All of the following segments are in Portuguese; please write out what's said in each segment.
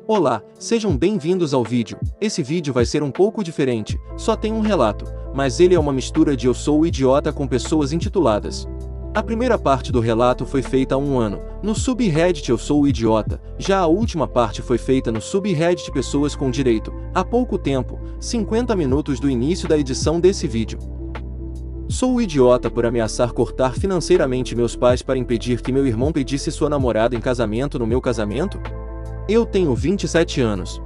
Olá, sejam bem-vindos ao vídeo. Esse vídeo vai ser um pouco diferente, só tem um relato, mas ele é uma mistura de Eu Sou o Idiota com pessoas intituladas. A primeira parte do relato foi feita há um ano, no subreddit Eu Sou o Idiota, já a última parte foi feita no subreddit Pessoas com Direito, há pouco tempo, 50 minutos do início da edição desse vídeo. Sou o idiota por ameaçar cortar financeiramente meus pais para impedir que meu irmão pedisse sua namorada em casamento no meu casamento? Eu tenho 27 anos.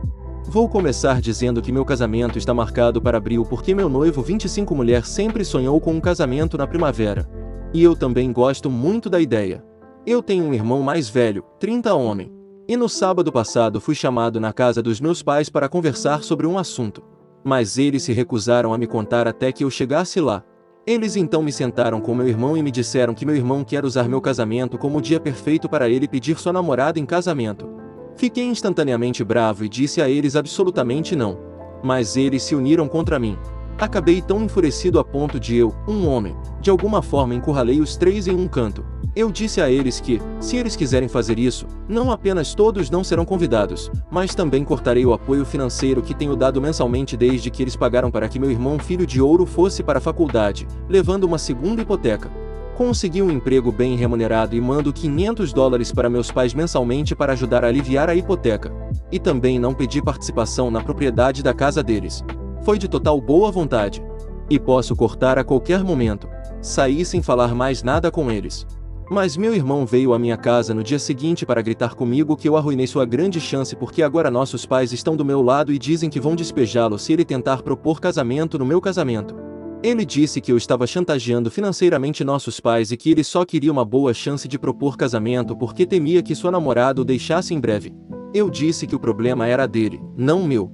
Vou começar dizendo que meu casamento está marcado para abril porque meu noivo 25 mulher sempre sonhou com um casamento na primavera. E eu também gosto muito da ideia. Eu tenho um irmão mais velho, 30 homem. E no sábado passado fui chamado na casa dos meus pais para conversar sobre um assunto. Mas eles se recusaram a me contar até que eu chegasse lá. Eles então me sentaram com meu irmão e me disseram que meu irmão quer usar meu casamento como o dia perfeito para ele pedir sua namorada em casamento. Fiquei instantaneamente bravo e disse a eles absolutamente não. Mas eles se uniram contra mim. Acabei tão enfurecido a ponto de eu, um homem, de alguma forma encurralei os três em um canto. Eu disse a eles que, se eles quiserem fazer isso, não apenas todos não serão convidados, mas também cortarei o apoio financeiro que tenho dado mensalmente desde que eles pagaram para que meu irmão filho de ouro fosse para a faculdade, levando uma segunda hipoteca. Consegui um emprego bem remunerado e mando $500 para meus pais mensalmente para ajudar a aliviar a hipoteca. E também não pedi participação na propriedade da casa deles. Foi de total boa vontade. E posso cortar a qualquer momento. Saí sem falar mais nada com eles. Mas meu irmão veio à minha casa no dia seguinte para gritar comigo que eu arruinei sua grande chance porque agora nossos pais estão do meu lado e dizem que vão despejá-lo se ele tentar propor casamento no meu casamento. Ele disse que eu estava chantageando financeiramente nossos pais e que ele só queria uma boa chance de propor casamento porque temia que sua namorada o deixasse em breve. Eu disse que o problema era dele, não meu.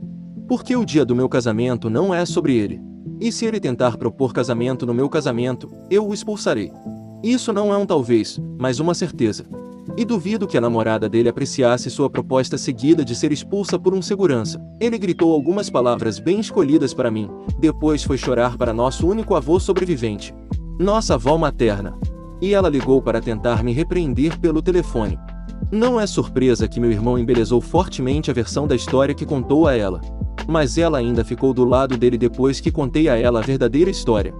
Porque o dia do meu casamento não é sobre ele. E se ele tentar propor casamento no meu casamento, eu o expulsarei. Isso não é um talvez, mas uma certeza. E duvido que a namorada dele apreciasse sua proposta seguida de ser expulsa por um segurança. Ele gritou algumas palavras bem escolhidas para mim, depois foi chorar para nosso único avô sobrevivente, nossa avó materna. E ela ligou para tentar me repreender pelo telefone. Não é surpresa que meu irmão embelezou fortemente a versão da história que contou a ela. Mas ela ainda ficou do lado dele depois que contei a ela a verdadeira história.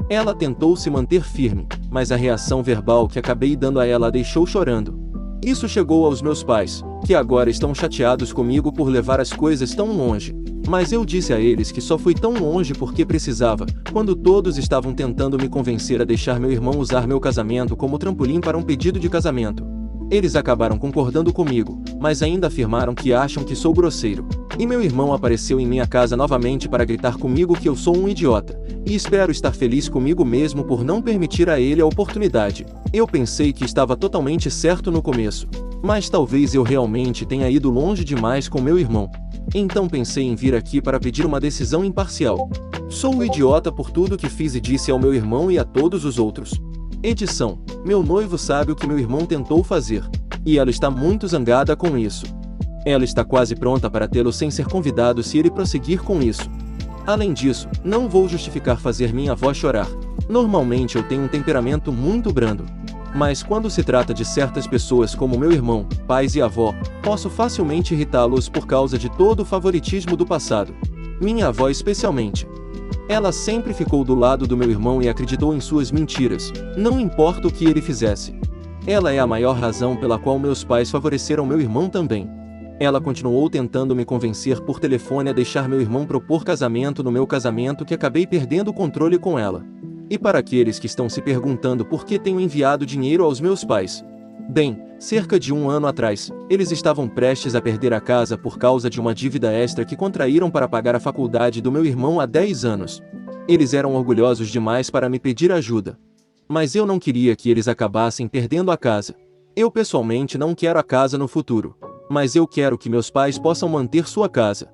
Ela tentou se manter firme, mas a reação verbal que acabei dando a ela a deixou chorando. Isso chegou aos meus pais, que agora estão chateados comigo por levar as coisas tão longe. Mas eu disse a eles que só fui tão longe porque precisava, quando todos estavam tentando me convencer a deixar meu irmão usar meu casamento como trampolim para um pedido de casamento. Eles acabaram concordando comigo, mas ainda afirmaram que acham que sou grosseiro. E meu irmão apareceu em minha casa novamente para gritar comigo que eu sou um idiota, e espero estar feliz comigo mesmo por não permitir a ele a oportunidade. Eu pensei que estava totalmente certo no começo, mas talvez eu realmente tenha ido longe demais com meu irmão. Então pensei em vir aqui para pedir uma decisão imparcial. Sou o idiota por tudo que fiz e disse ao meu irmão e a todos os outros. Edição: meu noivo sabe o que meu irmão tentou fazer, e ela está muito zangada com isso. Ela está quase pronta para tê-lo sem ser convidado se ele prosseguir com isso. Além disso, não vou justificar fazer minha avó chorar. Normalmente eu tenho um temperamento muito brando. Mas quando se trata de certas pessoas como meu irmão, pais e avó, posso facilmente irritá-los por causa de todo o favoritismo do passado. Minha avó especialmente. Ela sempre ficou do lado do meu irmão e acreditou em suas mentiras, não importa o que ele fizesse. Ela é a maior razão pela qual meus pais favoreceram meu irmão também. Ela continuou tentando me convencer por telefone a deixar meu irmão propor casamento no meu casamento que acabei perdendo o controle com ela. E para aqueles que estão se perguntando por que tenho enviado dinheiro aos meus pais. Bem, cerca de um ano atrás, eles estavam prestes a perder a casa por causa de uma dívida extra que contraíram para pagar a faculdade do meu irmão há 10 anos. Eles eram orgulhosos demais para me pedir ajuda. Mas eu não queria que eles acabassem perdendo a casa. Eu pessoalmente não quero a casa no futuro. Mas eu quero que meus pais possam manter sua casa.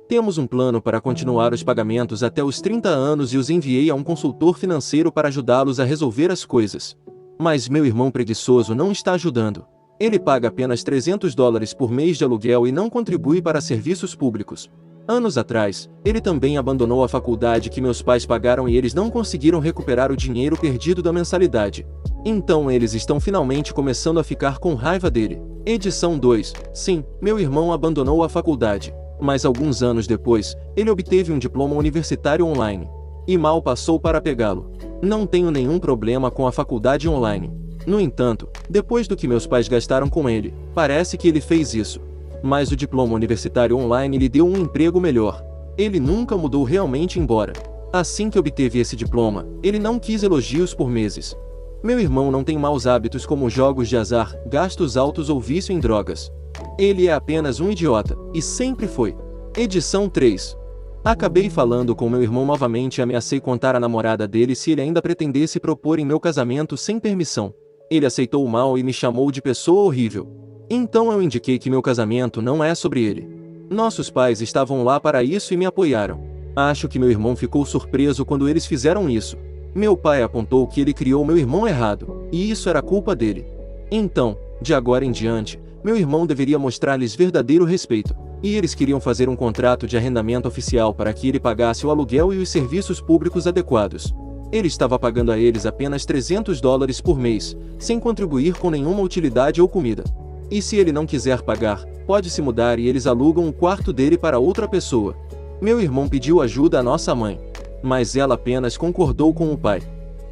Temos um plano para continuar os pagamentos até os 30 anos e os enviei a um consultor financeiro para ajudá-los a resolver as coisas. Mas meu irmão preguiçoso não está ajudando. Ele paga apenas $300 por mês de aluguel e não contribui para serviços públicos. Anos atrás, ele também abandonou a faculdade que meus pais pagaram e eles não conseguiram recuperar o dinheiro perdido da mensalidade. Então eles estão finalmente começando a ficar com raiva dele. Edição 2. Sim, meu irmão abandonou a faculdade, mas alguns anos depois, ele obteve um diploma universitário online. E mal passou para pegá-lo. Não tenho nenhum problema com a faculdade online. No entanto, depois do que meus pais gastaram com ele, parece que ele fez isso. Mas o diploma universitário online lhe deu um emprego melhor. Ele nunca mudou realmente embora. Assim que obteve esse diploma, ele não quis elogios por meses. Meu irmão não tem maus hábitos como jogos de azar, gastos altos ou vício em drogas. Ele é apenas um idiota, e sempre foi. Edição 3. Acabei falando com meu irmão novamente e ameacei contar à namorada dele se ele ainda pretendesse propor em meu casamento sem permissão. Ele aceitou mal e me chamou de pessoa horrível. Então eu indiquei que meu casamento não é sobre ele. Nossos pais estavam lá para isso e me apoiaram. Acho que meu irmão ficou surpreso quando eles fizeram isso. Meu pai apontou que ele criou meu irmão errado, e isso era culpa dele. Então, de agora em diante, meu irmão deveria mostrar-lhes verdadeiro respeito. E eles queriam fazer um contrato de arrendamento oficial para que ele pagasse o aluguel e os serviços públicos adequados. Ele estava pagando a eles apenas $300 por mês, sem contribuir com nenhuma utilidade ou comida. E se ele não quiser pagar, pode se mudar e eles alugam o quarto dele para outra pessoa. Meu irmão pediu ajuda à nossa mãe, mas ela apenas concordou com o pai.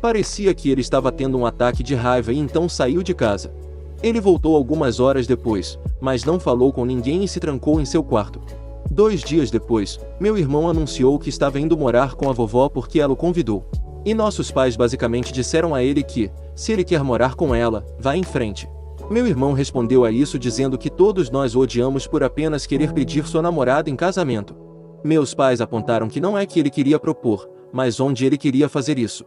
Parecia que ele estava tendo um ataque de raiva e então saiu de casa. Ele voltou algumas horas depois, mas não falou com ninguém e se trancou em seu quarto. 2 dias depois, meu irmão anunciou que estava indo morar com a vovó porque ela o convidou. E nossos pais basicamente disseram a ele que, se ele quer morar com ela, vá em frente. Meu irmão respondeu a isso dizendo que todos nós o odiamos por apenas querer pedir sua namorada em casamento. Meus pais apontaram que não é que ele queria propor, mas onde ele queria fazer isso.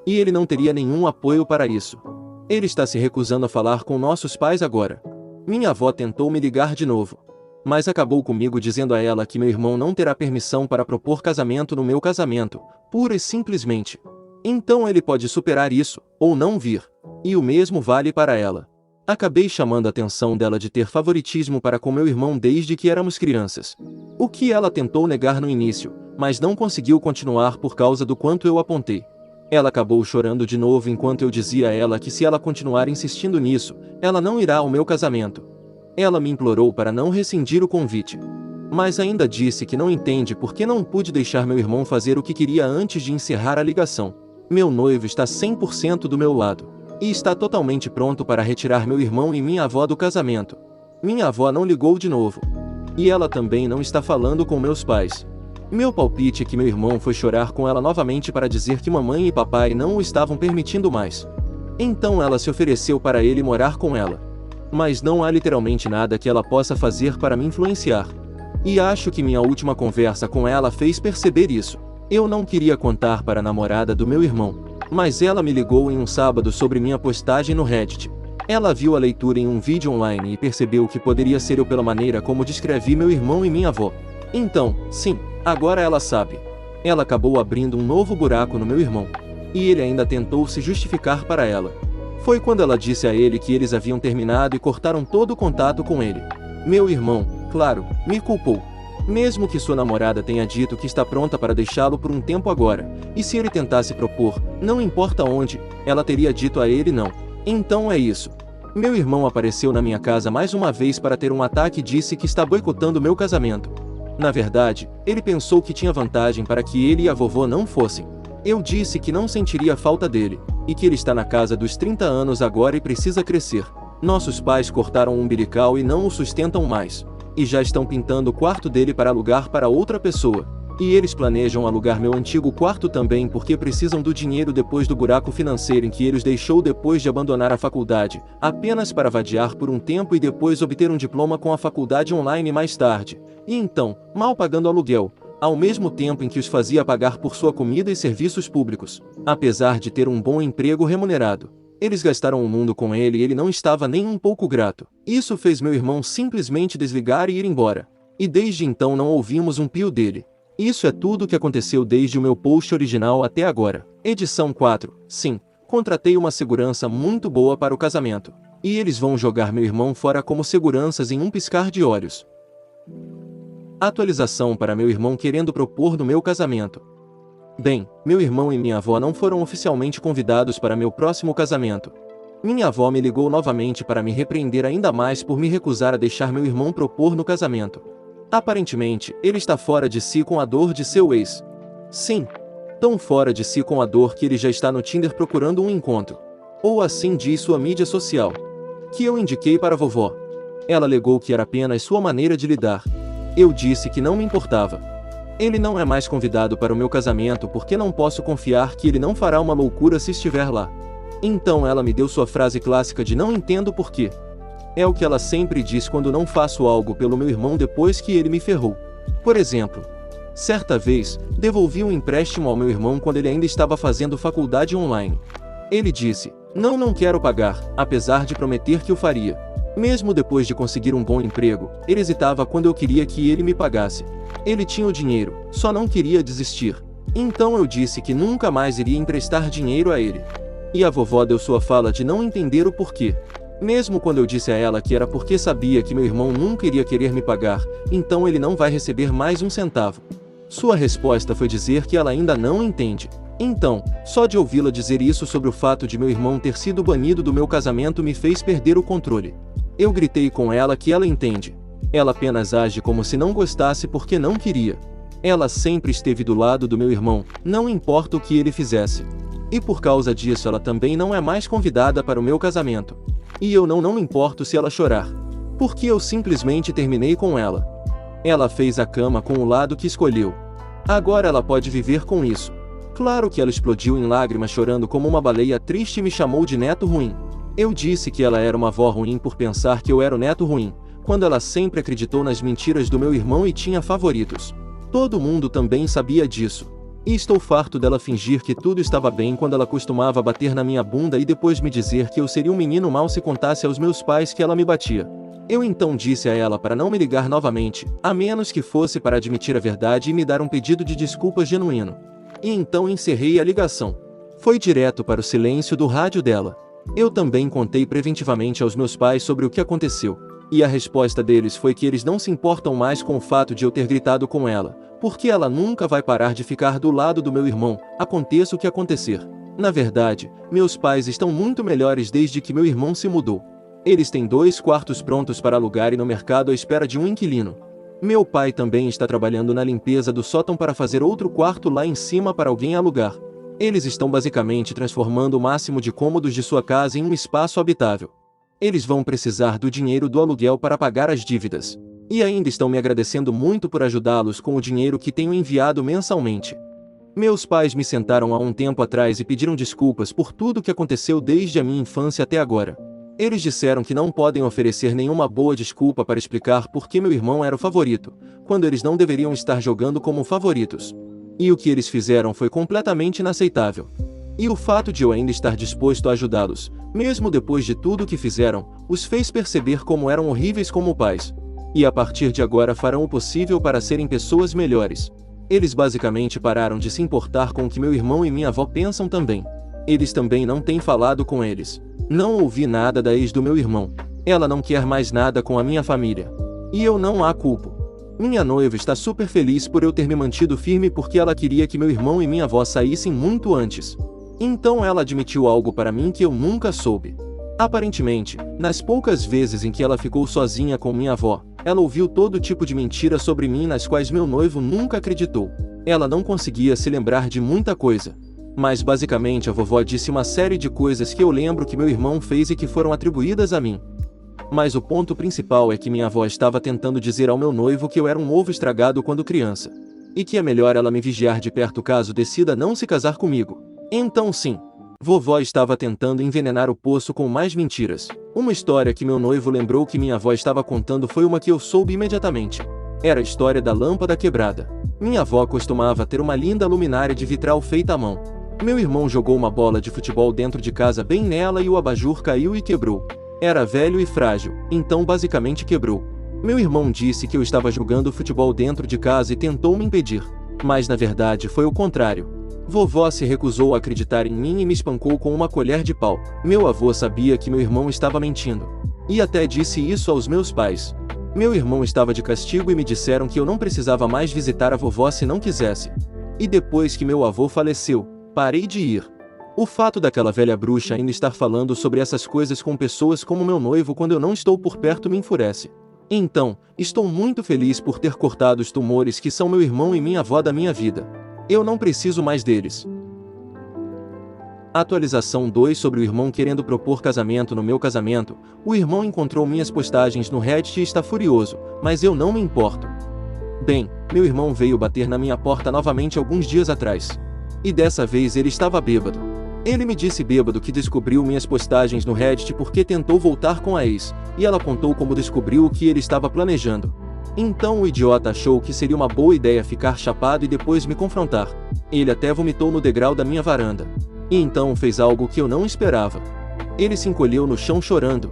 E ele não teria nenhum apoio para isso. Ele está se recusando a falar com nossos pais agora. Minha avó tentou me ligar de novo, mas acabou comigo dizendo a ela que meu irmão não terá permissão para propor casamento no meu casamento, pura e simplesmente. Então ele pode superar isso, ou não vir. E o mesmo vale para ela. Acabei chamando a atenção dela de ter favoritismo para com meu irmão desde que éramos crianças. O que ela tentou negar no início, mas não conseguiu continuar por causa do quanto eu apontei. Ela acabou chorando de novo enquanto eu dizia a ela que se ela continuar insistindo nisso, ela não irá ao meu casamento. Ela me implorou para não rescindir o convite. Mas ainda disse que não entende por que não pude deixar meu irmão fazer o que queria antes de encerrar a ligação. Meu noivo está 100% do meu lado. E está totalmente pronto para retirar meu irmão e minha avó do casamento. Minha avó não ligou de novo. E ela também não está falando com meus pais. Meu palpite é que meu irmão foi chorar com ela novamente para dizer que mamãe e papai não o estavam permitindo mais. Então ela se ofereceu para ele morar com ela. Mas não há literalmente nada que ela possa fazer para me influenciar. E acho que minha última conversa com ela fez perceber isso. Eu não queria contar para a namorada do meu irmão, mas ela me ligou em um sábado sobre minha postagem no Reddit. Ela viu a leitura em um vídeo online e percebeu que poderia ser eu pela maneira como descrevi meu irmão e minha avó. Então, sim, agora ela sabe. Ela acabou abrindo um novo buraco no meu irmão. E ele ainda tentou se justificar para ela. Foi quando ela disse a ele que eles haviam terminado e cortaram todo o contato com ele. Meu irmão, claro, me culpou. Mesmo que sua namorada tenha dito que está pronta para deixá-lo por um tempo agora, e se ele tentasse propor, não importa onde, ela teria dito a ele não. Então é isso. Meu irmão apareceu na minha casa mais uma vez para ter um ataque e disse que está boicotando meu casamento. Na verdade, ele pensou que tinha vantagem para que ele e a vovó não fossem. Eu disse que não sentiria falta dele, e que ele está na casa dos 30 anos agora e precisa crescer. Nossos pais cortaram o umbilical e não o sustentam mais. E já estão pintando o quarto dele para alugar para outra pessoa. E eles planejam alugar meu antigo quarto também porque precisam do dinheiro depois do buraco financeiro em que ele os deixou depois de abandonar a faculdade, apenas para vadiar por um tempo e depois obter um diploma com a faculdade online mais tarde. E então, mal pagando aluguel, ao mesmo tempo em que os fazia pagar por sua comida e serviços públicos. Apesar de ter um bom emprego remunerado, eles gastaram o mundo com ele e ele não estava nem um pouco grato. Isso fez meu irmão simplesmente desligar e ir embora. E desde então não ouvimos um pio dele. Isso é tudo o que aconteceu desde o meu post original até agora. Edição 4. Sim, contratei uma segurança muito boa para o casamento. E eles vão jogar meu irmão fora como seguranças em um piscar de olhos. Atualização para meu irmão querendo propor no meu casamento. Bem, meu irmão e minha avó não foram oficialmente convidados para meu próximo casamento. Minha avó me ligou novamente para me repreender ainda mais por me recusar a deixar meu irmão propor no casamento. Aparentemente, ele está fora de si com a dor de seu ex. Sim, tão fora de si com a dor que ele já está no Tinder procurando um encontro. Ou assim diz sua mídia social. Que eu indiquei para a vovó. Ela alegou que era apenas sua maneira de lidar. Eu disse que não me importava. Ele não é mais convidado para o meu casamento porque não posso confiar que ele não fará uma loucura se estiver lá. Então ela me deu sua frase clássica de não entendo por quê. É o que ela sempre diz quando não faço algo pelo meu irmão depois que ele me ferrou. Por exemplo, certa vez, devolvi um empréstimo ao meu irmão quando ele ainda estava fazendo faculdade online. Ele disse, não quero pagar, apesar de prometer que o faria. Mesmo depois de conseguir um bom emprego, ele hesitava quando eu queria que ele me pagasse. Ele tinha o dinheiro, só não queria desistir. Então eu disse que nunca mais iria emprestar dinheiro a ele. E a vovó deu sua fala de não entender o porquê. Mesmo quando eu disse a ela que era porque sabia que meu irmão nunca iria querer me pagar, então ele não vai receber mais um centavo. Sua resposta foi dizer que ela ainda não entende. Então, só de ouvi-la dizer isso sobre o fato de meu irmão ter sido banido do meu casamento me fez perder o controle. Eu gritei com ela que ela entende. Ela apenas age como se não gostasse porque não queria. Ela sempre esteve do lado do meu irmão, não importa o que ele fizesse. E por causa disso ela também não é mais convidada para o meu casamento. E eu não me importo se ela chorar. Porque eu simplesmente terminei com ela. Ela fez a cama com o lado que escolheu. Agora ela pode viver com isso. Claro que ela explodiu em lágrimas chorando como uma baleia triste e me chamou de neto ruim. Eu disse que ela era uma avó ruim por pensar que eu era o neto ruim, quando ela sempre acreditou nas mentiras do meu irmão e tinha favoritos. Todo mundo também sabia disso. E estou farto dela fingir que tudo estava bem quando ela costumava bater na minha bunda e depois me dizer que eu seria um menino mau se contasse aos meus pais que ela me batia. Eu então disse a ela para não me ligar novamente, a menos que fosse para admitir a verdade e me dar um pedido de desculpas genuíno. E então encerrei a ligação. Foi direto para o silêncio do rádio dela. Eu também contei preventivamente aos meus pais sobre o que aconteceu. E a resposta deles foi que eles não se importam mais com o fato de eu ter gritado com ela, porque ela nunca vai parar de ficar do lado do meu irmão, aconteça o que acontecer. Na verdade, meus pais estão muito melhores desde que meu irmão se mudou. Eles têm 2 quartos prontos para alugar e no mercado à espera de um inquilino. Meu pai também está trabalhando na limpeza do sótão para fazer outro quarto lá em cima para alguém alugar. Eles estão basicamente transformando o máximo de cômodos de sua casa em um espaço habitável. Eles vão precisar do dinheiro do aluguel para pagar as dívidas. E ainda estão me agradecendo muito por ajudá-los com o dinheiro que tenho enviado mensalmente. Meus pais me sentaram há um tempo atrás e pediram desculpas por tudo o que aconteceu desde a minha infância até agora. Eles disseram que não podem oferecer nenhuma boa desculpa para explicar por que meu irmão era o favorito, quando eles não deveriam estar jogando como favoritos. E o que eles fizeram foi completamente inaceitável. E o fato de eu ainda estar disposto a ajudá-los, mesmo depois de tudo o que fizeram, os fez perceber como eram horríveis como pais. E a partir de agora farão o possível para serem pessoas melhores. Eles basicamente pararam de se importar com o que meu irmão e minha avó pensam também. Eles também não têm falado com eles. Não ouvi nada da ex do meu irmão. Ela não quer mais nada com a minha família. E eu não a culpo. Minha noiva está super feliz por eu ter me mantido firme porque ela queria que meu irmão e minha avó saíssem muito antes. Então ela admitiu algo para mim que eu nunca soube. Aparentemente, nas poucas vezes em que ela ficou sozinha com minha avó, ela ouviu todo tipo de mentira sobre mim nas quais meu noivo nunca acreditou. Ela não conseguia se lembrar de muita coisa. Mas basicamente a vovó disse uma série de coisas que eu lembro que meu irmão fez e que foram atribuídas a mim. Mas o ponto principal é que minha avó estava tentando dizer ao meu noivo que eu era um ovo estragado quando criança. E que é melhor ela me vigiar de perto caso decida não se casar comigo. Então sim, vovó estava tentando envenenar o poço com mais mentiras. Uma história que meu noivo lembrou que minha avó estava contando foi uma que eu soube imediatamente. Era a história da lâmpada quebrada. Minha avó costumava ter uma linda luminária de vitral feita à mão. Meu irmão jogou uma bola de futebol dentro de casa bem nela e o abajur caiu e quebrou. Era velho e frágil, então basicamente quebrou. Meu irmão disse que eu estava jogando futebol dentro de casa e tentou me impedir. Mas na verdade foi o contrário. Vovó se recusou a acreditar em mim e me espancou com uma colher de pau. Meu avô sabia que meu irmão estava mentindo. E até disse isso aos meus pais. Meu irmão estava de castigo e me disseram que eu não precisava mais visitar a vovó se não quisesse. E depois que meu avô faleceu, parei de ir. O fato daquela velha bruxa ainda estar falando sobre essas coisas com pessoas como meu noivo quando eu não estou por perto me enfurece. Então, estou muito feliz por ter cortado os tumores que são meu irmão e minha avó da minha vida. Eu não preciso mais deles. Atualização 2 sobre o irmão querendo propor casamento no meu casamento. O irmão encontrou minhas postagens no Reddit e está furioso, mas eu não me importo. Bem, meu irmão veio bater na minha porta novamente alguns dias atrás. E dessa vez ele estava bêbado. Ele me disse bêbado que descobriu minhas postagens no Reddit porque tentou voltar com a ex, e ela contou como descobriu o que ele estava planejando. Então o idiota achou que seria uma boa ideia ficar chapado e depois me confrontar. Ele até vomitou no degrau da minha varanda. E então fez algo que eu não esperava. Ele se encolheu no chão chorando.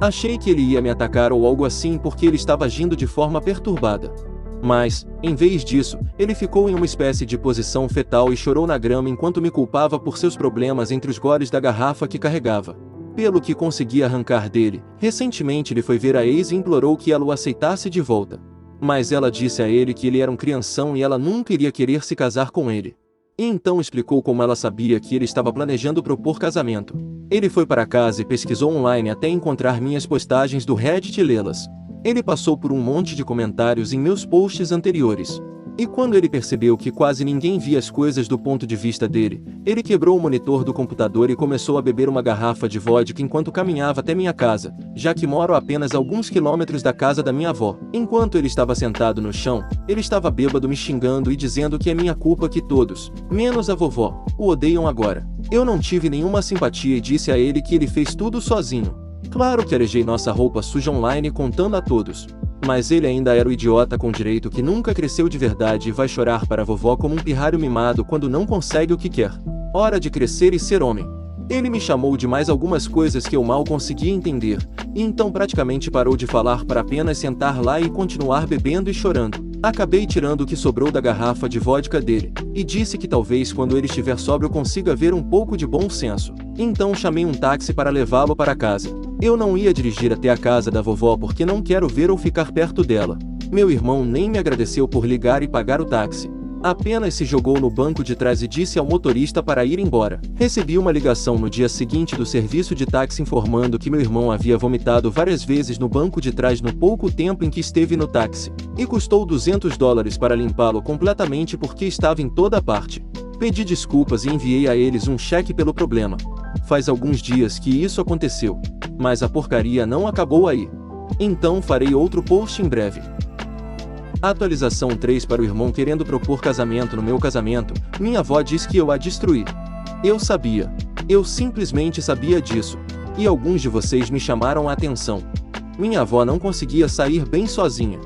Achei que ele ia me atacar ou algo assim porque ele estava agindo de forma perturbada. Mas, em vez disso, ele ficou em uma espécie de posição fetal e chorou na grama enquanto me culpava por seus problemas entre os goles da garrafa que carregava. Pelo que consegui arrancar dele, recentemente ele foi ver a ex e implorou que ela o aceitasse de volta. Mas ela disse a ele que ele era um crianção e ela nunca iria querer se casar com ele. E então explicou como ela sabia que ele estava planejando propor casamento. Ele foi para casa e pesquisou online até encontrar minhas postagens do Reddit e lê-las. Ele passou por um monte de comentários em meus posts anteriores. E quando ele percebeu que quase ninguém via as coisas do ponto de vista dele, ele quebrou o monitor do computador e começou a beber uma garrafa de vodka enquanto caminhava até minha casa, já que moro a apenas alguns quilômetros da casa da minha avó. Enquanto ele estava sentado no chão, ele estava bêbado me xingando e dizendo que é minha culpa que todos, menos a vovó, o odeiam agora. Eu não tive nenhuma simpatia e disse a ele que ele fez tudo sozinho. Claro que arejei nossa roupa suja online contando a todos. Mas ele ainda era o idiota com direito que nunca cresceu de verdade e vai chorar para a vovó como um pirralho mimado quando não consegue o que quer. Hora de crescer e ser homem. Ele me chamou de mais algumas coisas que eu mal conseguia entender, e então praticamente parou de falar para apenas sentar lá e continuar bebendo e chorando. Acabei tirando o que sobrou da garrafa de vodka dele, e disse que talvez quando ele estiver sóbrio consiga ver um pouco de bom senso. Então chamei um táxi para levá-lo para casa. Eu não ia dirigir até a casa da vovó porque não quero ver ou ficar perto dela. Meu irmão nem me agradeceu por ligar e pagar o táxi. Apenas se jogou no banco de trás e disse ao motorista para ir embora. Recebi uma ligação no dia seguinte do serviço de táxi informando que meu irmão havia vomitado várias vezes no banco de trás no pouco tempo em que esteve no táxi, e custou $200 para limpá-lo completamente porque estava em toda parte. Pedi desculpas e enviei a eles um cheque pelo problema. Faz alguns dias que isso aconteceu, mas a porcaria não acabou aí. Então farei outro post em breve. Atualização 3 para o irmão querendo propor casamento no meu casamento. Minha avó diz que eu a destruí. Eu sabia. Eu simplesmente sabia disso. E alguns de vocês me chamaram a atenção. Minha avó não conseguia sair bem sozinha.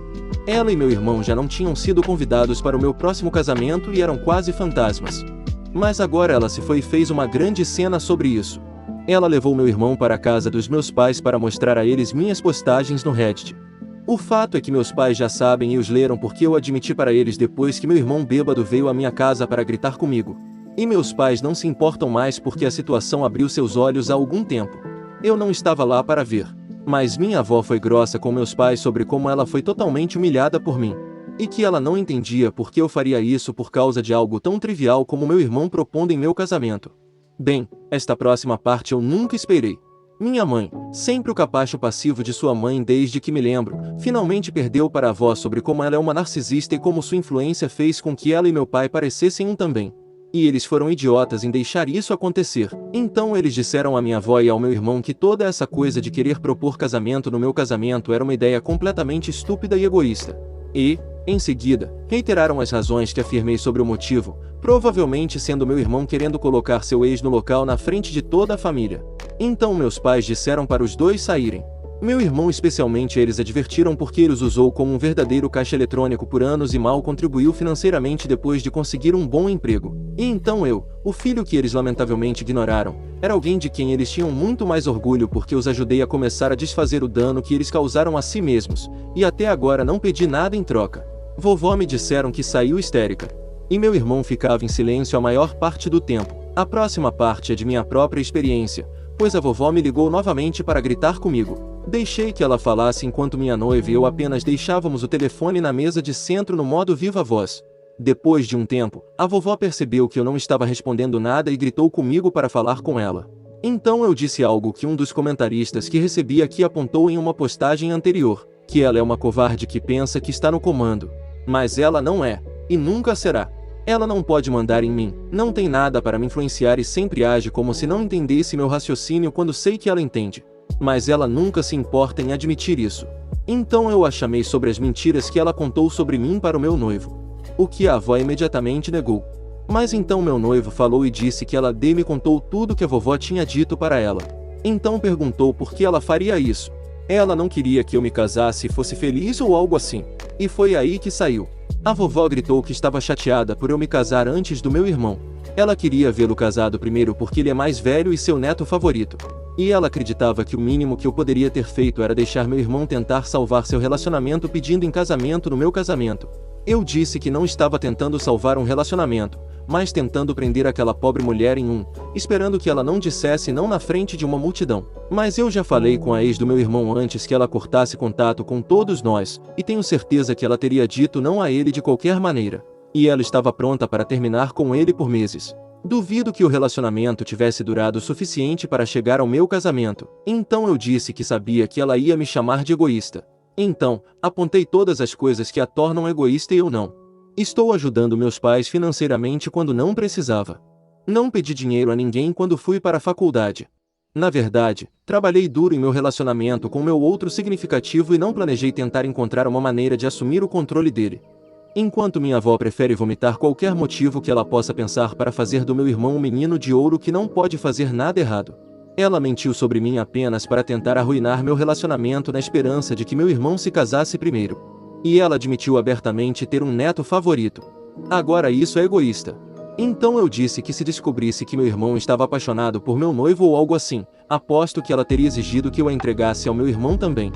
Ela e meu irmão já não tinham sido convidados para o meu próximo casamento e eram quase fantasmas. Mas agora ela se foi e fez uma grande cena sobre isso. Ela levou meu irmão para a casa dos meus pais para mostrar a eles minhas postagens no Reddit. O fato é que meus pais já sabem e os leram porque eu admiti para eles depois que meu irmão bêbado veio à minha casa para gritar comigo. E meus pais não se importam mais porque a situação abriu seus olhos há algum tempo. Eu não estava lá para ver. Mas minha avó foi grossa com meus pais sobre como ela foi totalmente humilhada por mim. E que ela não entendia por que eu faria isso por causa de algo tão trivial como meu irmão propondo em meu casamento. Bem, esta próxima parte eu nunca esperei. Minha mãe, sempre o capacho passivo de sua mãe desde que me lembro, finalmente perdeu para a avó sobre como ela é uma narcisista e como sua influência fez com que ela e meu pai parecessem um também. E eles foram idiotas em deixar isso acontecer. Então eles disseram à minha avó e ao meu irmão que toda essa coisa de querer propor casamento no meu casamento era uma ideia completamente estúpida e egoísta. E, em seguida, reiteraram as razões que afirmei sobre o motivo, provavelmente sendo meu irmão querendo colocar seu ex no local na frente de toda a família. Então meus pais disseram para os dois saírem. Meu irmão especialmente eles advertiram porque ele os usou como um verdadeiro caixa eletrônico por anos e mal contribuiu financeiramente depois de conseguir um bom emprego. E então eu, o filho que eles lamentavelmente ignoraram, era alguém de quem eles tinham muito mais orgulho porque os ajudei a começar a desfazer o dano que eles causaram a si mesmos, e até agora não pedi nada em troca. Vovó me disseram que saiu histérica. E meu irmão ficava em silêncio a maior parte do tempo. A próxima parte é de minha própria experiência, pois a vovó me ligou novamente para gritar comigo. Deixei que ela falasse enquanto minha noiva e eu apenas deixávamos o telefone na mesa de centro no modo viva voz. Depois de um tempo, a vovó percebeu que eu não estava respondendo nada e gritou comigo para falar com ela. Então eu disse algo que um dos comentaristas que recebi aqui apontou em uma postagem anterior, que ela é uma covarde que pensa que está no comando. Mas ela não é, e nunca será. Ela não pode mandar em mim, não tem nada para me influenciar e sempre age como se não entendesse meu raciocínio quando sei que ela entende. Mas ela nunca se importa em admitir isso. Então eu a chamei sobre as mentiras que ela contou sobre mim para o meu noivo. O que a avó imediatamente negou. Mas então meu noivo falou e disse que ela me contou tudo que a vovó tinha dito para ela. Então perguntou por que ela faria isso. Ela não queria que eu me casasse e fosse feliz ou algo assim. E foi aí que saiu. A vovó gritou que estava chateada por eu me casar antes do meu irmão. Ela queria vê-lo casado primeiro porque ele é mais velho e seu neto favorito. E ela acreditava que o mínimo que eu poderia ter feito era deixar meu irmão tentar salvar seu relacionamento pedindo em casamento no meu casamento. Eu disse que não estava tentando salvar um relacionamento, mas tentando prender aquela pobre mulher em um, esperando que ela não dissesse não na frente de uma multidão. Mas eu já falei com a ex do meu irmão antes que ela cortasse contato com todos nós, e tenho certeza que ela teria dito não a ele de qualquer maneira. E ela estava pronta para terminar com ele por meses. Duvido que o relacionamento tivesse durado o suficiente para chegar ao meu casamento. Então eu disse que sabia que ela ia me chamar de egoísta. Então, apontei todas as coisas que a tornam egoísta e eu não. Estou ajudando meus pais financeiramente quando não precisava. Não pedi dinheiro a ninguém quando fui para a faculdade. Na verdade, trabalhei duro em meu relacionamento com meu outro significativo e não planejei tentar encontrar uma maneira de assumir o controle dele. Enquanto minha avó prefere vomitar qualquer motivo que ela possa pensar para fazer do meu irmão um menino de ouro que não pode fazer nada errado. Ela mentiu sobre mim apenas para tentar arruinar meu relacionamento na esperança de que meu irmão se casasse primeiro. E ela admitiu abertamente ter um neto favorito. Agora isso é egoísta. Então eu disse que se descobrisse que meu irmão estava apaixonado por meu noivo ou algo assim, aposto que ela teria exigido que eu a entregasse ao meu irmão também.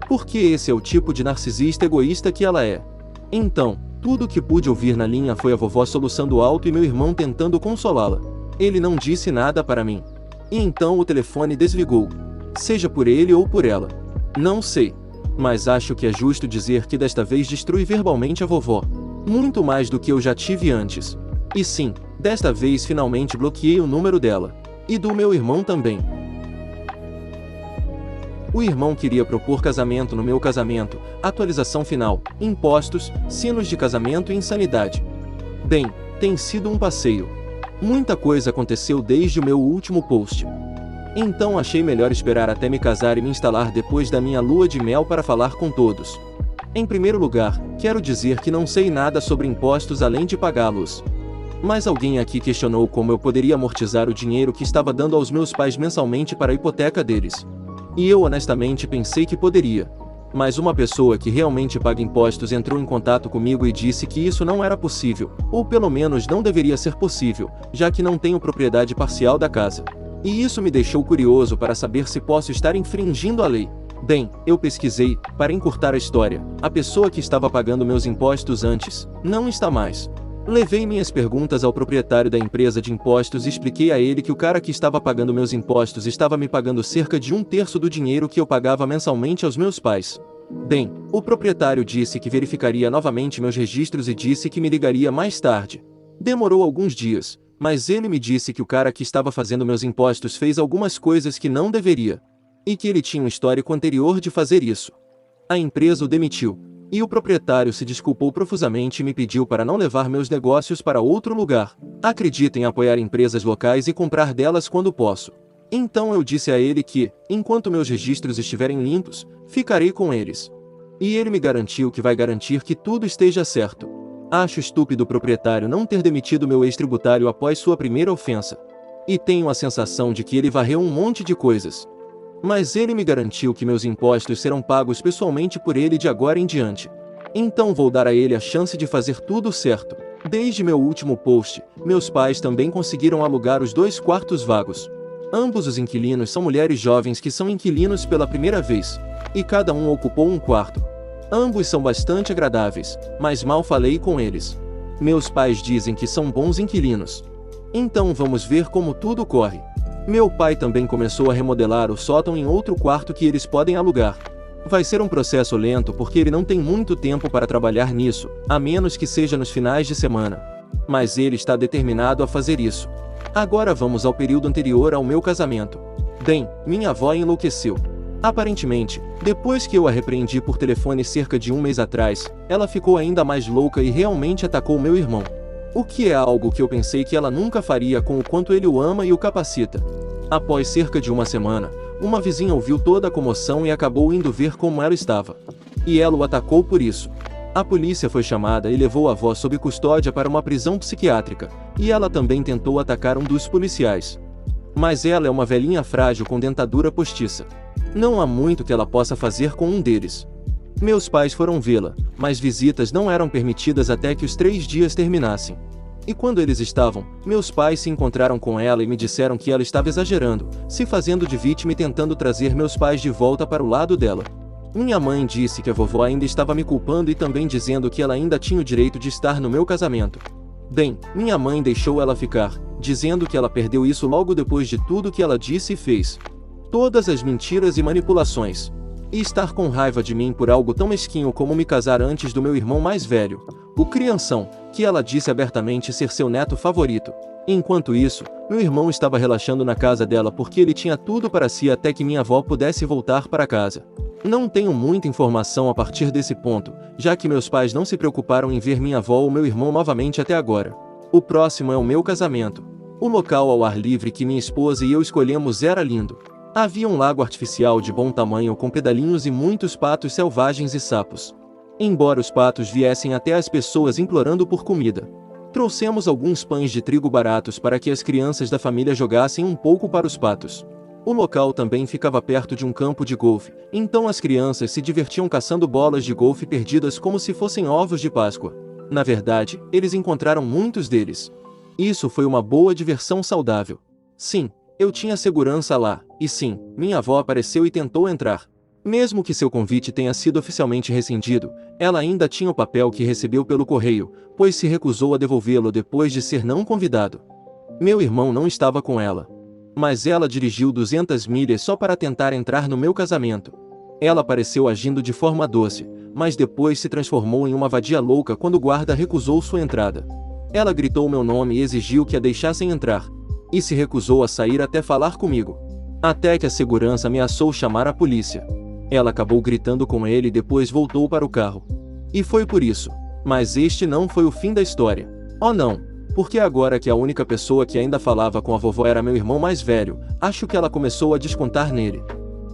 Porque esse é o tipo de narcisista egoísta que ela é. Então, tudo o que pude ouvir na linha foi a vovó soluçando alto e meu irmão tentando consolá-la. Ele não disse nada para mim. E então o telefone desligou. Seja por ele ou por ela. Não sei. Mas acho que é justo dizer que desta vez destruí verbalmente a vovó. Muito mais do que eu já tive antes. E sim, desta vez finalmente bloqueei o número dela. E do meu irmão também. O irmão queria propor casamento no meu casamento, atualização final, impostos, sinos de casamento e insanidade. Bem, tem sido um passeio. Muita coisa aconteceu desde o meu último post. Então achei melhor esperar até me casar e me instalar depois da minha lua de mel para falar com todos. Em primeiro lugar, quero dizer que não sei nada sobre impostos além de pagá-los. Mas alguém aqui questionou como eu poderia amortizar o dinheiro que estava dando aos meus pais mensalmente para a hipoteca deles. E eu honestamente pensei que poderia. Mas uma pessoa que realmente paga impostos entrou em contato comigo e disse que isso não era possível, ou pelo menos não deveria ser possível, já que não tenho propriedade parcial da casa. E isso me deixou curioso para saber se posso estar infringindo a lei. Bem, eu pesquisei, para encurtar a história, a pessoa que estava pagando meus impostos antes, não está mais. Levei minhas perguntas ao proprietário da empresa de impostos e expliquei a ele que o cara que estava pagando meus impostos estava me pagando cerca de 1/3 do dinheiro que eu pagava mensalmente aos meus pais. Bem, o proprietário disse que verificaria novamente meus registros e disse que me ligaria mais tarde. Demorou alguns dias, mas ele me disse que o cara que estava fazendo meus impostos fez algumas coisas que não deveria. E que ele tinha um histórico anterior de fazer isso. A empresa o demitiu. E o proprietário se desculpou profusamente e me pediu para não levar meus negócios para outro lugar. Acredito em apoiar empresas locais e comprar delas quando posso. Então eu disse a ele que, enquanto meus registros estiverem limpos, ficarei com eles. E ele me garantiu que vai garantir que tudo esteja certo. Acho estúpido o proprietário não ter demitido meu ex-tributário após sua primeira ofensa. E tenho a sensação de que ele varreu um monte de coisas. Mas ele me garantiu que meus impostos serão pagos pessoalmente por ele de agora em diante. Então vou dar a ele a chance de fazer tudo certo. Desde meu último post, meus pais também conseguiram alugar os 2 quartos vagos. Ambos os inquilinos são mulheres jovens que são inquilinos pela primeira vez. E cada um ocupou um quarto. Ambos são bastante agradáveis, mas mal falei com eles. Meus pais dizem que são bons inquilinos. Então vamos ver como tudo corre. Meu pai também começou a remodelar o sótão em outro quarto que eles podem alugar. Vai ser um processo lento porque ele não tem muito tempo para trabalhar nisso, a menos que seja nos finais de semana. Mas ele está determinado a fazer isso. Agora vamos ao período anterior ao meu casamento. Bem, minha avó enlouqueceu. Aparentemente, depois que eu a repreendi por telefone cerca de um mês atrás, ela ficou ainda mais louca e realmente atacou meu irmão. O que é algo que eu pensei que ela nunca faria com o quanto ele o ama e o capacita. Após cerca de uma semana, uma vizinha ouviu toda a comoção e acabou indo ver como ela estava. E ela o atacou por isso. A polícia foi chamada e levou a avó sob custódia para uma prisão psiquiátrica, e ela também tentou atacar um dos policiais. Mas ela é uma velhinha frágil com dentadura postiça. Não há muito que ela possa fazer com um deles. Meus pais foram vê-la, mas visitas não eram permitidas até que os 3 dias terminassem. E quando eles estavam, meus pais se encontraram com ela e me disseram que ela estava exagerando, se fazendo de vítima e tentando trazer meus pais de volta para o lado dela. Minha mãe disse que a vovó ainda estava me culpando e também dizendo que ela ainda tinha o direito de estar no meu casamento. Bem, minha mãe deixou ela ficar, dizendo que ela perdeu isso logo depois de tudo que ela disse e fez. Todas as mentiras e manipulações. E estar com raiva de mim por algo tão mesquinho como me casar antes do meu irmão mais velho, o crianção, que ela disse abertamente ser seu neto favorito. Enquanto isso, meu irmão estava relaxando na casa dela porque ele tinha tudo para si até que minha avó pudesse voltar para casa. Não tenho muita informação a partir desse ponto, já que meus pais não se preocuparam em ver minha avó ou meu irmão novamente até agora. O próximo é o meu casamento. O local ao ar livre que minha esposa e eu escolhemos era lindo. Havia um lago artificial de bom tamanho com pedalinhos e muitos patos selvagens e sapos. Embora os patos viessem até as pessoas implorando por comida. Trouxemos alguns pães de trigo baratos para que as crianças da família jogassem um pouco para os patos. O local também ficava perto de um campo de golfe, então as crianças se divertiam caçando bolas de golfe perdidas como se fossem ovos de Páscoa. Na verdade, eles encontraram muitos deles. Isso foi uma boa diversão saudável. Sim, eu tinha segurança lá, e sim, minha avó apareceu e tentou entrar. Mesmo que seu convite tenha sido oficialmente rescindido, ela ainda tinha o papel que recebeu pelo correio, pois se recusou a devolvê-lo depois de ser não convidado. Meu irmão não estava com ela. Mas ela dirigiu 200 milhas só para tentar entrar no meu casamento. Ela pareceu agindo de forma doce, mas depois se transformou em uma vadia louca quando o guarda recusou sua entrada. Ela gritou meu nome e exigiu que a deixassem entrar. E se recusou a sair até falar comigo. Até que a segurança ameaçou chamar a polícia. Ela acabou gritando com ele e depois voltou para o carro. E foi por isso. Mas este não foi o fim da história. Oh não! Porque agora que a única pessoa que ainda falava com a vovó era meu irmão mais velho, acho que ela começou a descontar nele.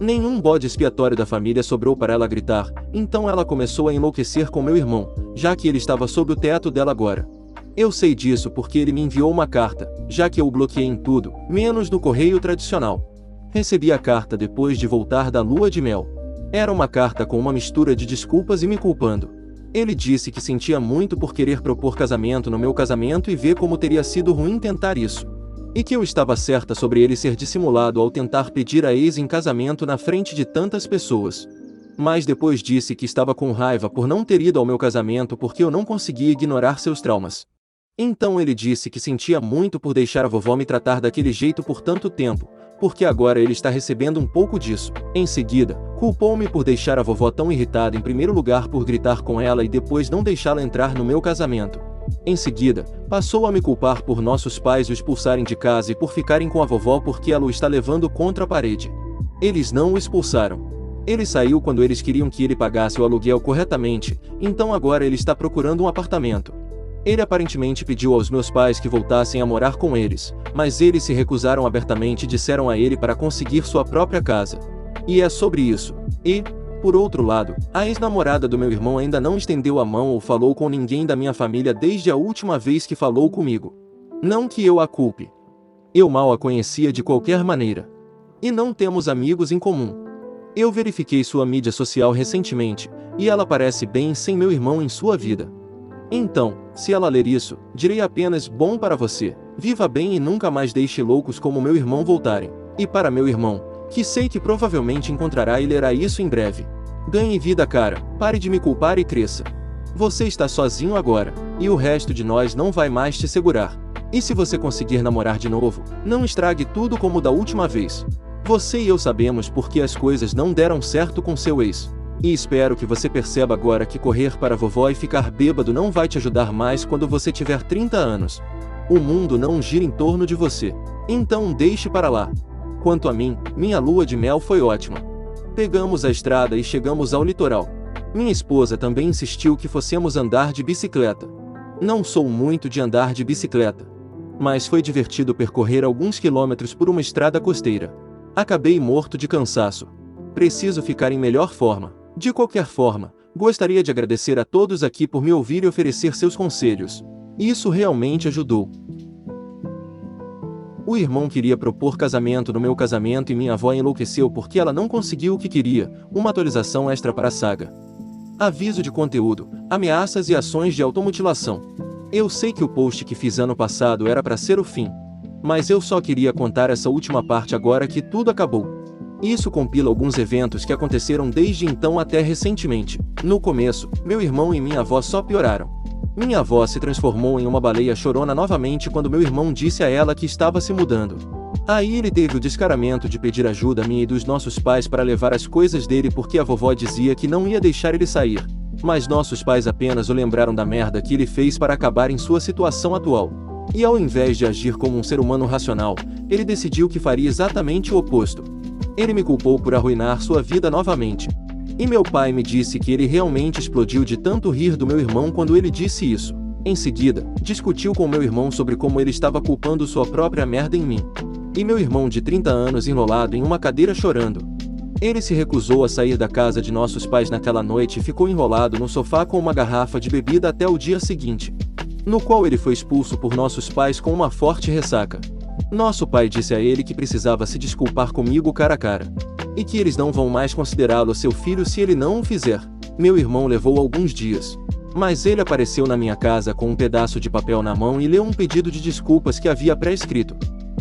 Nenhum bode expiatório da família sobrou para ela gritar, então ela começou a enlouquecer com meu irmão, já que ele estava sob o teto dela agora. Eu sei disso porque ele me enviou uma carta, já que eu o bloqueei em tudo, menos no correio tradicional. Recebi a carta depois de voltar da lua de mel. Era uma carta com uma mistura de desculpas e me culpando. Ele disse que sentia muito por querer propor casamento no meu casamento e ver como teria sido ruim tentar isso. E que eu estava certa sobre ele ser dissimulado ao tentar pedir a ex em casamento na frente de tantas pessoas. Mas depois disse que estava com raiva por não ter ido ao meu casamento porque eu não conseguia ignorar seus traumas. Então ele disse que sentia muito por deixar a vovó me tratar daquele jeito por tanto tempo, porque agora ele está recebendo um pouco disso. Em seguida, culpou-me por deixar a vovó tão irritada em primeiro lugar por gritar com ela e depois não deixá-la entrar no meu casamento. Em seguida, passou a me culpar por nossos pais o expulsarem de casa e por ficarem com a vovó porque ela o está levando contra a parede. Eles não o expulsaram. Ele saiu quando eles queriam que ele pagasse o aluguel corretamente, então agora ele está procurando um apartamento. Ele aparentemente pediu aos meus pais que voltassem a morar com eles, mas eles se recusaram abertamente e disseram a ele para conseguir sua própria casa. E é sobre isso. E, por outro lado, a ex-namorada do meu irmão ainda não estendeu a mão ou falou com ninguém da minha família desde a última vez que falou comigo. Não que eu a culpe. Eu mal a conhecia de qualquer maneira. E não temos amigos em comum. Eu verifiquei sua mídia social recentemente, e ela parece bem sem meu irmão em sua vida. Então, se ela ler isso, direi apenas bom para você, viva bem e nunca mais deixe loucos como meu irmão voltarem. E para meu irmão, que sei que provavelmente encontrará e lerá isso em breve. Ganhe vida, cara, pare de me culpar e cresça. Você está sozinho agora, e o resto de nós não vai mais te segurar. E se você conseguir namorar de novo, não estrague tudo como da última vez. Você e eu sabemos porque as coisas não deram certo com seu ex. E espero que você perceba agora que correr para a vovó e ficar bêbado não vai te ajudar mais quando você tiver 30 anos. O mundo não gira em torno de você. Então deixe para lá. Quanto a mim, minha lua de mel foi ótima. Pegamos a estrada e chegamos ao litoral. Minha esposa também insistiu que fossemos andar de bicicleta. Não sou muito de andar de bicicleta, mas foi divertido percorrer alguns quilômetros por uma estrada costeira. Acabei morto de cansaço. Preciso ficar em melhor forma. De qualquer forma, gostaria de agradecer a todos aqui por me ouvir e oferecer seus conselhos. Isso realmente ajudou. O irmão queria propor casamento no meu casamento e minha avó enlouqueceu porque ela não conseguiu o que queria, uma atualização extra para a saga. Aviso de conteúdo, ameaças e ações de automutilação. Eu sei que o post que fiz ano passado era para ser o fim, mas eu só queria contar essa última parte agora que tudo acabou. Isso compila alguns eventos que aconteceram desde então até recentemente. No começo, meu irmão e minha avó só pioraram. Minha avó se transformou em uma baleia chorona novamente quando meu irmão disse a ela que estava se mudando. Aí ele teve o descaramento de pedir ajuda a mim e dos nossos pais para levar as coisas dele porque a vovó dizia que não ia deixar ele sair. Mas nossos pais apenas o lembraram da merda que ele fez para acabar em sua situação atual. E ao invés de agir como um ser humano racional, ele decidiu que faria exatamente o oposto. Ele me culpou por arruinar sua vida novamente. E meu pai me disse que ele realmente explodiu de tanto rir do meu irmão quando ele disse isso. Em seguida, discutiu com meu irmão sobre como ele estava culpando sua própria merda em mim. E meu irmão de 30 anos enrolado em uma cadeira chorando. Ele se recusou a sair da casa de nossos pais naquela noite e ficou enrolado no sofá com uma garrafa de bebida até o dia seguinte, no qual ele foi expulso por nossos pais com uma forte ressaca. Nosso pai disse a ele que precisava se desculpar comigo cara a cara, e que eles não vão mais considerá-lo seu filho se ele não o fizer. Meu irmão levou alguns dias, mas ele apareceu na minha casa com um pedaço de papel na mão e leu um pedido de desculpas que havia pré-escrito.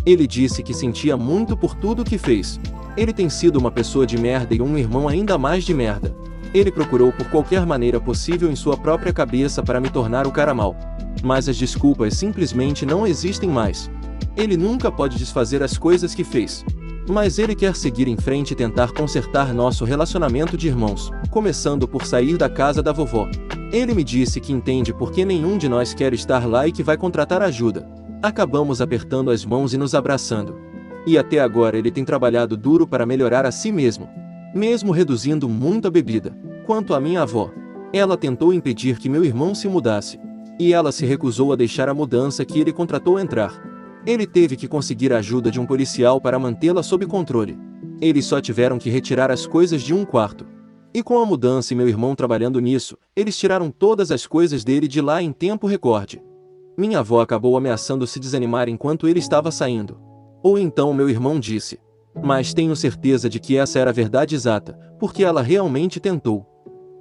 Ele disse que sentia muito por tudo que fez. Ele tem sido uma pessoa de merda e um irmão ainda mais de merda. Ele procurou por qualquer maneira possível em sua própria cabeça para me tornar o cara mau. Mas as desculpas simplesmente não existem mais. Ele nunca pode desfazer as coisas que fez. Mas ele quer seguir em frente e tentar consertar nosso relacionamento de irmãos, começando por sair da casa da vovó. Ele me disse que entende por que nenhum de nós quer estar lá e que vai contratar ajuda. Acabamos apertando as mãos e nos abraçando. E até agora ele tem trabalhado duro para melhorar a si mesmo, mesmo reduzindo muito a bebida. Quanto à minha avó, ela tentou impedir que meu irmão se mudasse, e ela se recusou a deixar a mudança que ele contratou entrar. Ele teve que conseguir a ajuda de um policial para mantê-la sob controle. Eles só tiveram que retirar as coisas de um quarto. E com a mudança e meu irmão trabalhando nisso, eles tiraram todas as coisas dele de lá em tempo recorde. Minha avó acabou ameaçando se desanimar enquanto ele estava saindo. Ou então meu irmão disse: mas tenho certeza de que essa era a verdade exata, porque ela realmente tentou.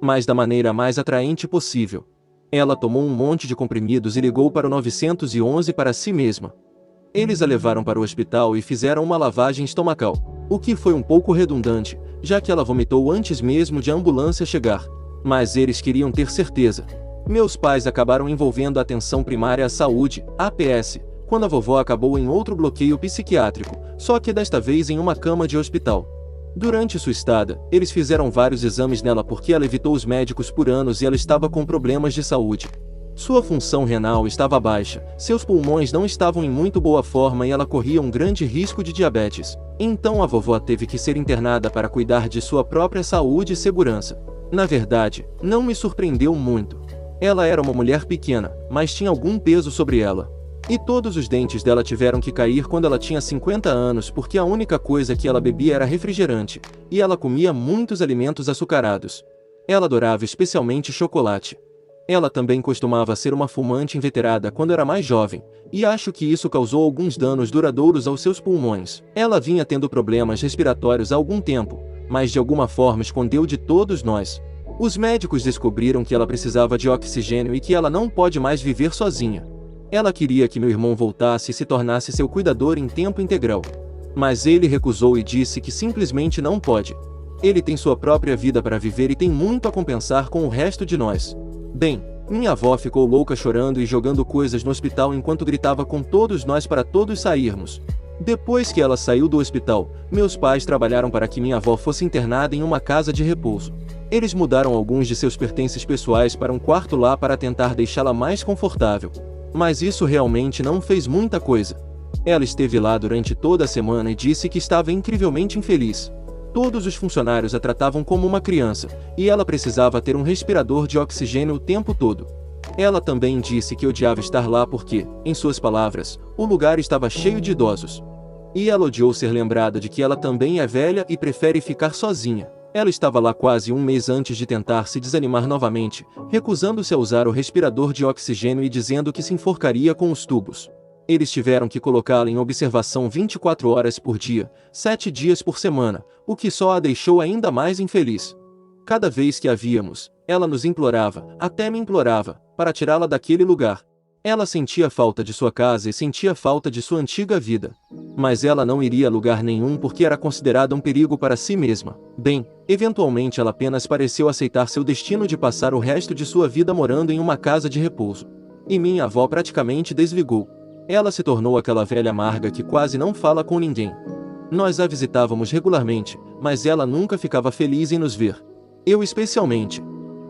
Mas da maneira mais atraente possível. Ela tomou um monte de comprimidos e ligou para o 911 para si mesma. Eles a levaram para o hospital e fizeram uma lavagem estomacal, o que foi um pouco redundante, já que ela vomitou antes mesmo de a ambulância chegar. Mas eles queriam ter certeza. Meus pais acabaram envolvendo a atenção primária à saúde, APS, quando a vovó acabou em outro bloqueio psiquiátrico, só que desta vez em uma cama de hospital. Durante sua estada, eles fizeram vários exames nela porque ela evitou os médicos por anos e ela estava com problemas de saúde. Sua função renal estava baixa, seus pulmões não estavam em muito boa forma e ela corria um grande risco de diabetes. Então a vovó teve que ser internada para cuidar de sua própria saúde e segurança. Na verdade, não me surpreendeu muito. Ela era uma mulher pequena, mas tinha algum peso sobre ela. E todos os dentes dela tiveram que cair quando ela tinha 50 anos porque a única coisa que ela bebia era refrigerante, e ela comia muitos alimentos açucarados. Ela adorava especialmente chocolate. Ela também costumava ser uma fumante inveterada quando era mais jovem, e acho que isso causou alguns danos duradouros aos seus pulmões. Ela vinha tendo problemas respiratórios há algum tempo, mas de alguma forma escondeu de todos nós. Os médicos descobriram que ela precisava de oxigênio e que ela não pode mais viver sozinha. Ela queria que meu irmão voltasse e se tornasse seu cuidador em tempo integral. Mas ele recusou e disse que simplesmente não pode. Ele tem sua própria vida para viver e tem muito a compensar com o resto de nós. Bem, minha avó ficou louca chorando e jogando coisas no hospital enquanto gritava com todos nós para todos sairmos. Depois que ela saiu do hospital, meus pais trabalharam para que minha avó fosse internada em uma casa de repouso. Eles mudaram alguns de seus pertences pessoais para um quarto lá para tentar deixá-la mais confortável. Mas isso realmente não fez muita coisa. Ela esteve lá durante toda a semana e disse que estava incrivelmente infeliz. Todos os funcionários a tratavam como uma criança, e ela precisava ter um respirador de oxigênio o tempo todo. Ela também disse que odiava estar lá porque, em suas palavras, o lugar estava cheio de idosos. E ela odiou ser lembrada de que ela também é velha e prefere ficar sozinha. Ela estava lá quase um mês antes de tentar se desanimar novamente, recusando-se a usar o respirador de oxigênio e dizendo que se enforcaria com os tubos. Eles tiveram que colocá-la em observação 24 horas por dia, 7 dias por semana, o que só a deixou ainda mais infeliz. Cada vez que a víamos, ela nos implorava, até me implorava, para tirá-la daquele lugar. Ela sentia falta de sua casa e sentia falta de sua antiga vida. Mas ela não iria a lugar nenhum porque era considerada um perigo para si mesma. Bem, eventualmente ela apenas pareceu aceitar seu destino de passar o resto de sua vida morando em uma casa de repouso. E minha avó praticamente desligou. Ela se tornou aquela velha amarga que quase não fala com ninguém. Nós a visitávamos regularmente, mas ela nunca ficava feliz em nos ver. Eu especialmente.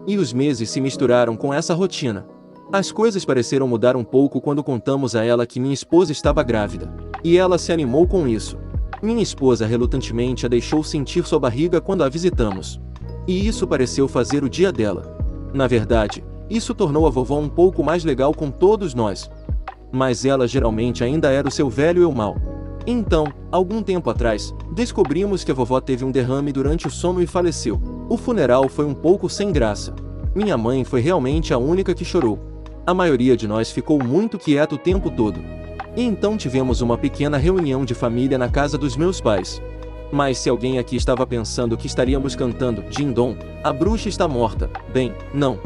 E os meses se misturaram com essa rotina. As coisas pareceram mudar um pouco quando contamos a ela que minha esposa estava grávida. E ela se animou com isso. Minha esposa relutantemente a deixou sentir sua barriga quando a visitamos. E isso pareceu fazer o dia dela. Na verdade, isso tornou a vovó um pouco mais legal com todos nós. Mas ela geralmente ainda era o seu velho eu mau. Então, algum tempo atrás, descobrimos que a vovó teve um derrame durante o sono e faleceu. O funeral foi um pouco sem graça. Minha mãe foi realmente a única que chorou. A maioria de nós ficou muito quieto o tempo todo. E então tivemos uma pequena reunião de família na casa dos meus pais. Mas se alguém aqui estava pensando que estaríamos cantando Din-Don, a bruxa está morta, bem, não.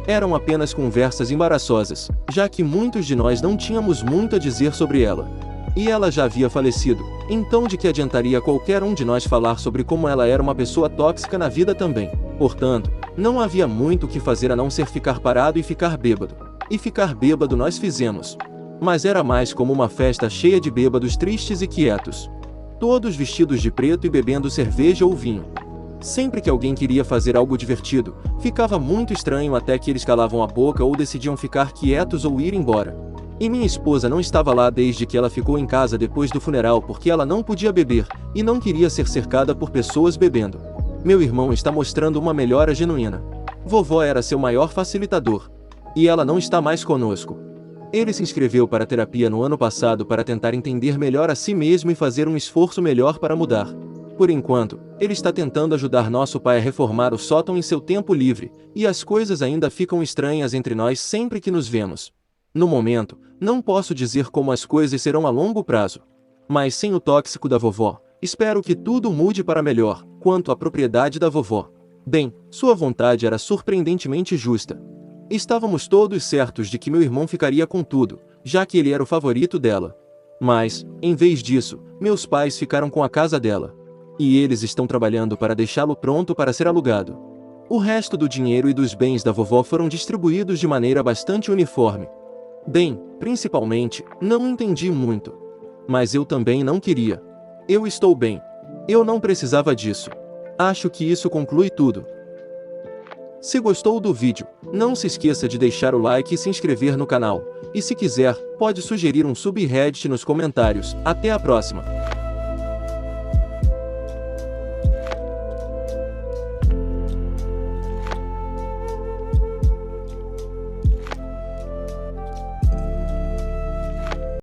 Eram apenas conversas embaraçosas, já que muitos de nós não tínhamos muito a dizer sobre ela. E ela já havia falecido, então de que adiantaria qualquer um de nós falar sobre como ela era uma pessoa tóxica na vida também? Portanto, não havia muito o que fazer a não ser ficar parado e ficar bêbado. E ficar bêbado nós fizemos. Mas era mais como uma festa cheia de bêbados tristes e quietos. Todos vestidos de preto e bebendo cerveja ou vinho. Sempre que alguém queria fazer algo divertido, ficava muito estranho até que eles calavam a boca ou decidiam ficar quietos ou ir embora. E minha esposa não estava lá desde que ela ficou em casa depois do funeral porque ela não podia beber, e não queria ser cercada por pessoas bebendo. Meu irmão está mostrando uma melhora genuína. Vovó era seu maior facilitador. E ela não está mais conosco. Ele se inscreveu para a terapia no ano passado para tentar entender melhor a si mesmo e fazer um esforço melhor para mudar. Por enquanto, ele está tentando ajudar nosso pai a reformar o sótão em seu tempo livre, e as coisas ainda ficam estranhas entre nós sempre que nos vemos. No momento, não posso dizer como as coisas serão a longo prazo. Mas sem o tóxico da vovó, espero que tudo mude para melhor. Quanto à propriedade da vovó, bem, sua vontade era surpreendentemente justa. Estávamos todos certos de que meu irmão ficaria com tudo, já que ele era o favorito dela. Mas, em vez disso, meus pais ficaram com a casa dela. E eles estão trabalhando para deixá-lo pronto para ser alugado. O resto do dinheiro e dos bens da vovó foram distribuídos de maneira bastante uniforme. Bem, principalmente, não entendi muito. Mas eu também não queria. Eu estou bem. Eu não precisava disso. Acho que isso conclui tudo. Se gostou do vídeo, não se esqueça de deixar o like e se inscrever no canal. E se quiser, pode sugerir um subreddit nos comentários. Até a próxima!